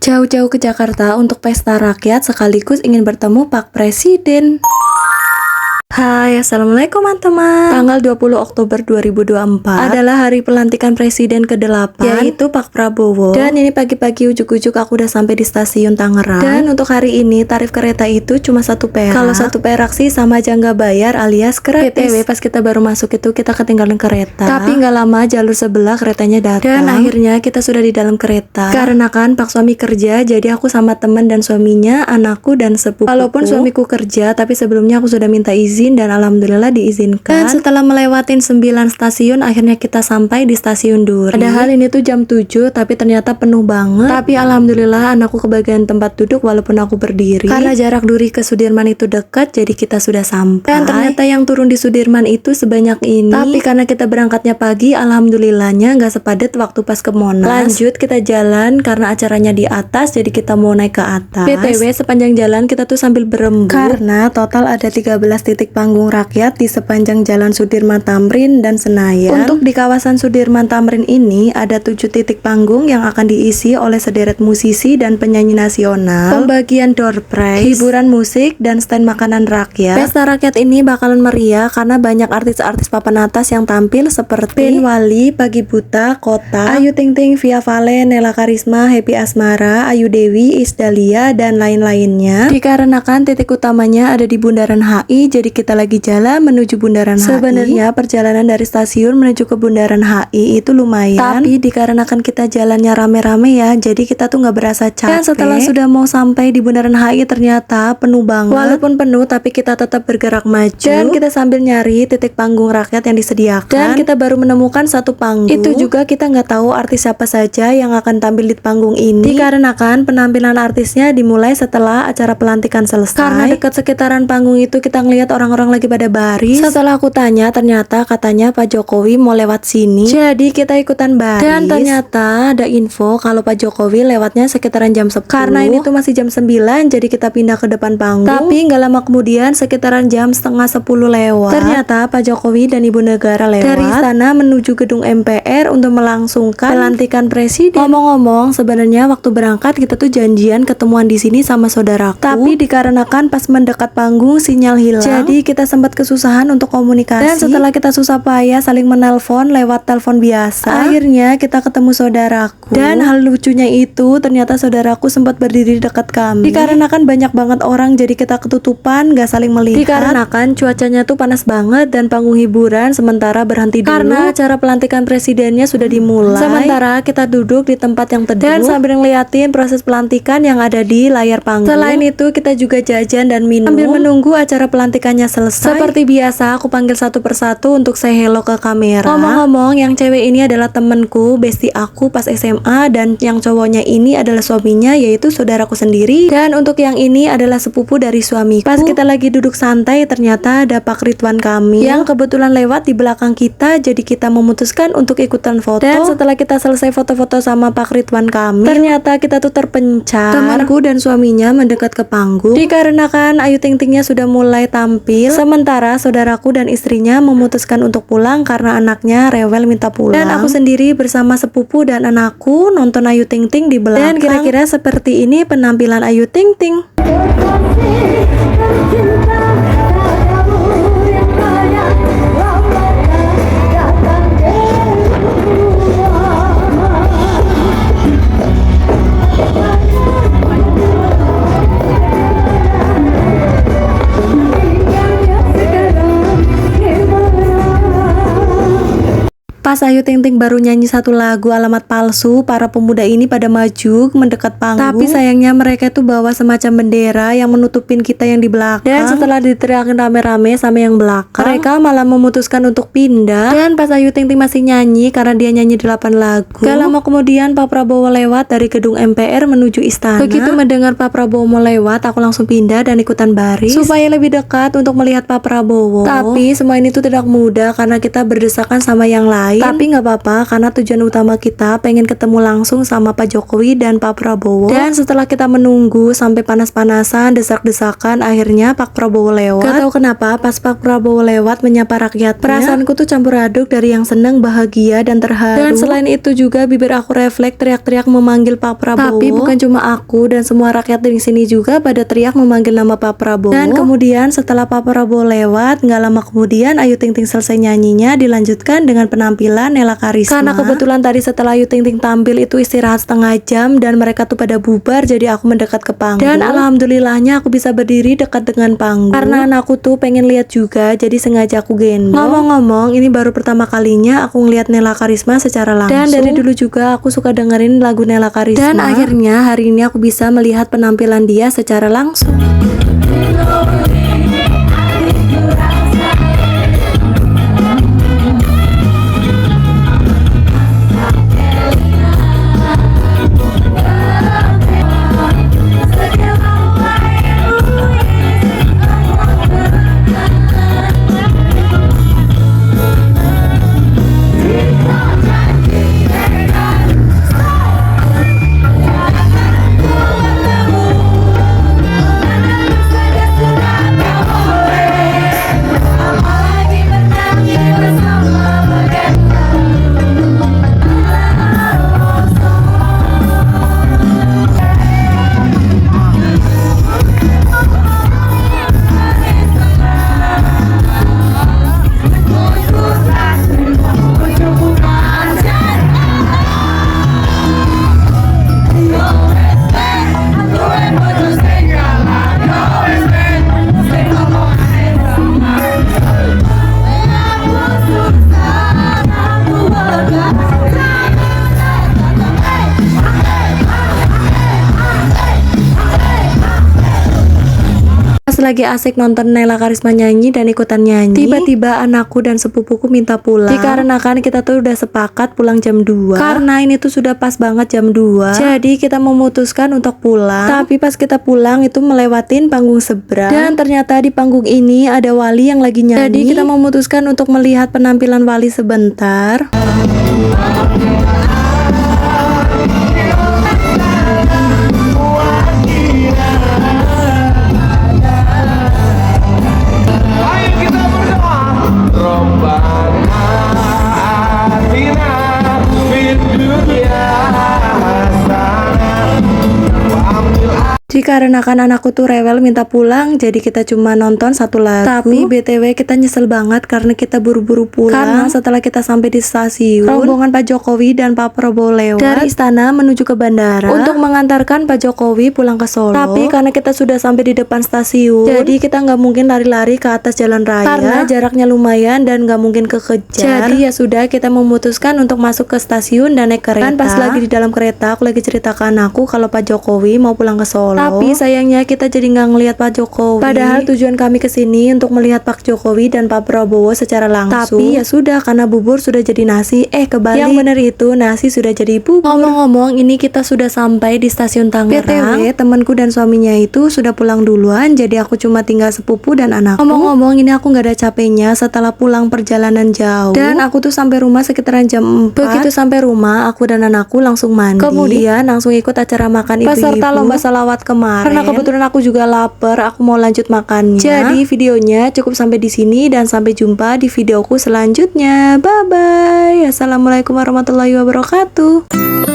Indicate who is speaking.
Speaker 1: Jauh-jauh ke Jakarta untuk pesta rakyat sekaligus ingin bertemu Pak Presiden. Hai, assalamualaikum teman-teman. Tanggal 20 Oktober 2024 adalah hari pelantikan presiden ke-8, yaitu Pak Prabowo. Dan ini pagi-pagi ujuk-ujuk aku udah sampai di stasiun Tangerang. Dan untuk hari ini tarif kereta itu cuma 1 perak. Kalau 1 perak sih sama aja nggak bayar alias gratis. BTW pas kita baru masuk itu kita ketinggalan kereta. Tapi nggak lama jalur sebelah keretanya datang. Dan akhirnya kita sudah di dalam kereta. Karena kan Pak suami kerja, jadi aku sama teman dan suaminya, anakku dan sepupuku. Walaupun suamiku kerja, tapi sebelumnya aku sudah minta izin dan alhamdulillah diizinkan. Dan setelah melewatin 9 stasiun akhirnya kita sampai di stasiun Duri. Padahal ini tuh jam 7 tapi ternyata penuh banget. Tapi alhamdulillah anakku kebagian tempat duduk walaupun aku berdiri. Karena jarak Duri ke Sudirman itu dekat, jadi kita sudah sampai. Dan ternyata yang turun di Sudirman itu sebanyak ini. Tapi karena kita berangkatnya pagi, alhamdulillahnya nggak sepadat waktu pas ke Monas. Lanjut kita jalan karena acaranya di atas, jadi kita mau naik ke atas. BTW sepanjang jalan kita tuh sambil berembuk. Karena total ada 13 titik panggung rakyat di sepanjang Jalan Sudirman Tamrin dan Senayan. Untuk di kawasan Sudirman Tamrin ini ada 7 titik panggung yang akan diisi oleh sederet musisi dan penyanyi nasional, pembagian door prize, hiburan musik, dan stand makanan rakyat. Pesta rakyat ini bakalan meriah karena banyak artis-artis papan atas yang tampil seperti Ben Wali, Pagi Buta, Kota, Ayu Ting Ting, Via Valen, Nela Karisma, Happy Asmara, Ayu Dewi, Isdalia, dan lain-lainnya. Dikarenakan titik utamanya ada di Bundaran HI, jadi kita lagi jalan menuju Bundaran HI. Sebenarnya perjalanan dari stasiun menuju ke Bundaran HI itu lumayan, tapi dikarenakan kita jalannya rame-rame ya, jadi kita tuh nggak berasa capek. Dan setelah sudah mau sampai di Bundaran HI ternyata penuh banget. Walaupun penuh tapi kita tetap bergerak maju. Dan kita sambil nyari titik panggung rakyat yang disediakan. Dan kita baru menemukan satu panggung. Itu juga kita nggak tahu artis siapa saja yang akan tampil di panggung ini. Dikarenakan penampilan artisnya dimulai setelah acara pelantikan selesai. Karena dekat sekitaran panggung itu kita ngelihat orang-orang lagi pada baris. Setelah aku tanya, ternyata katanya Pak Jokowi mau lewat sini. Jadi kita ikutan baris. Dan ternyata ada info kalau Pak Jokowi lewatnya sekitaran jam 10. Karena ini tuh masih jam 9, jadi kita pindah ke depan panggung. Tapi nggak lama kemudian sekitaran jam setengah 10 lewat. Ternyata Pak Jokowi dan Ibu Negara lewat. Dari sana menuju gedung MPR untuk melangsungkan pelantikan presiden. Ngomong-ngomong, sebenarnya waktu berangkat kita tuh janjian ketemuan di sini sama saudaraku. Tapi dikarenakan pas mendekat panggung sinyal hilang. Jadi kita sempat kesusahan untuk komunikasi. Dan setelah kita susah payah saling menelpon lewat telepon biasa, akhirnya kita ketemu saudaraku. Dan hal lucunya itu ternyata saudaraku sempat berdiri dekat kami. Dikarenakan banyak banget orang, jadi kita ketutupan, gak saling melihat. Dikarenakan cuacanya tuh panas banget dan panggung hiburan sementara berhenti dulu karena acara pelantikan presidennya sudah dimulai. Sementara kita duduk di tempat yang teduh dan sambil ngeliatin proses pelantikan yang ada di layar panggung. Selain itu kita juga jajan dan minum sambil menunggu acara pelantikannya selesai. Seperti biasa aku panggil satu persatu untuk say hello ke kamera. Ngomong-ngomong, yang cewek ini adalah temenku, bestie aku pas SMA, dan yang cowoknya ini adalah suaminya, yaitu saudaraku sendiri. Dan untuk yang ini adalah sepupu dari suamiku. Pas kita lagi duduk santai, ternyata ada Pak Ridwan Kamil yang kebetulan lewat di belakang kita, jadi kita memutuskan untuk ikutan foto. Dan setelah kita selesai foto-foto sama Pak Ridwan Kamil, ternyata kita tuh terpencar. Temanku dan suaminya mendekat ke panggung dikarenakan Ayu Ting Tingnya sudah mulai tampil. Sementara saudaraku dan istrinya memutuskan untuk pulang karena anaknya rewel minta pulang. Dan aku sendiri bersama sepupu dan anakku nonton Ayu Ting Ting di belakang. Dan kira-kira seperti ini penampilan Ayu Ting Ting. Pas Ayu Ting Ting baru nyanyi satu lagu Alamat Palsu, para pemuda ini pada maju mendekat panggung. Tapi sayangnya mereka tuh bawa semacam bendera yang menutupin kita yang di belakang. Dan setelah diteriakin rame-rame sama yang belakang, mereka malah memutuskan untuk pindah. Dan pas Ayu Ting Ting masih nyanyi, karena dia nyanyi 8 lagu, gak lama kemudian Pak Prabowo lewat dari gedung MPR menuju istana. Begitu mendengar Pak Prabowo mau lewat, aku langsung pindah dan ikutan baris supaya lebih dekat untuk melihat Pak Prabowo. Tapi semua ini tuh tidak mudah karena kita berdesakan sama yang lain. Tapi nggak apa-apa, karena tujuan utama kita pengen ketemu langsung sama Pak Jokowi dan Pak Prabowo. Dan setelah kita menunggu sampai panas-panasan, desak-desakan, akhirnya Pak Prabowo lewat. Gak tahu kenapa pas Pak Prabowo lewat menyapa rakyatnya, perasaanku tuh campur aduk dari yang seneng, bahagia, dan terharu. Dan selain itu juga bibir aku refleks teriak-teriak memanggil Pak Prabowo. Tapi bukan cuma aku dan semua rakyat di sini juga pada teriak memanggil nama Pak Prabowo. Dan kemudian setelah Pak Prabowo lewat, nggak lama kemudian Ayu Ting Ting selesai nyanyinya, dilanjutkan dengan penampilan Nela Karisma. Karena kebetulan tadi setelah Ayu Ting Ting tampil itu istirahat setengah jam dan mereka tuh pada bubar, jadi aku mendekat ke panggung. Dan alhamdulillahnya aku bisa berdiri dekat dengan panggung. Karena anakku tuh pengen lihat juga, jadi sengaja aku gendong. Ngomong-ngomong, ini baru pertama kalinya aku ngeliat Nela Karisma secara langsung. Dan dari dulu juga aku suka dengerin lagu Nela Karisma. Dan akhirnya hari ini aku bisa melihat penampilan dia secara langsung. Lagi asik nonton Nela Karisma nyanyi dan ikutan nyanyi, tiba-tiba anakku dan sepupuku minta pulang. Dikarenakan kita tuh udah sepakat pulang jam 2. Karena ini tuh sudah pas banget jam 2. Jadi kita memutuskan untuk pulang. Tapi pas kita pulang itu melewatin panggung seberang. Dan ternyata di panggung ini ada Wali yang lagi nyanyi. Jadi kita memutuskan untuk melihat penampilan Wali sebentar. Dikarenakan anakku tuh rewel minta pulang, jadi kita cuma nonton satu lagu. Tapi BTW kita nyesel banget karena kita buru-buru pulang. Karena setelah kita sampai di stasiun, rombongan Pak Jokowi dan Pak Prabowo lewat dari istana menuju ke bandara untuk mengantarkan Pak Jokowi pulang ke Solo. Tapi karena kita sudah sampai di depan stasiun, jadi kita nggak mungkin lari-lari ke atas jalan raya karena jaraknya lumayan dan nggak mungkin kekejar. Jadi ya sudah, kita memutuskan untuk masuk ke stasiun dan naik kereta. Dan pas lagi di dalam kereta, aku lagi cerita ke anakku kalau Pak Jokowi mau pulang ke Solo. Tapi sayangnya kita jadi nggak ngelihat Pak Jokowi. Padahal tujuan kami kesini untuk melihat Pak Jokowi dan Pak Prabowo secara langsung. Tapi ya sudah, karena bubur sudah jadi nasi. Kebalik. Yang bener itu nasi sudah jadi bubur. Ngomong-ngomong, ini kita sudah sampai di stasiun Tangerang. BTW, temanku dan suaminya itu sudah pulang duluan. Jadi aku cuma tinggal sepupu dan anakku. Ngomong-ngomong, ini aku nggak ada capeknya setelah pulang perjalanan jauh. Dan aku tuh sampai rumah sekitaran jam 4. Begitu sampai rumah, aku dan anakku langsung mandi. Kemudian langsung ikut acara makan ibu-ibu peserta lomba salawat kemarin. Karena kebetulan aku juga lapar, aku mau lanjut makannya. Jadi videonya cukup sampai di sini dan sampai jumpa di videoku selanjutnya. Bye bye. Assalamualaikum warahmatullahi wabarakatuh.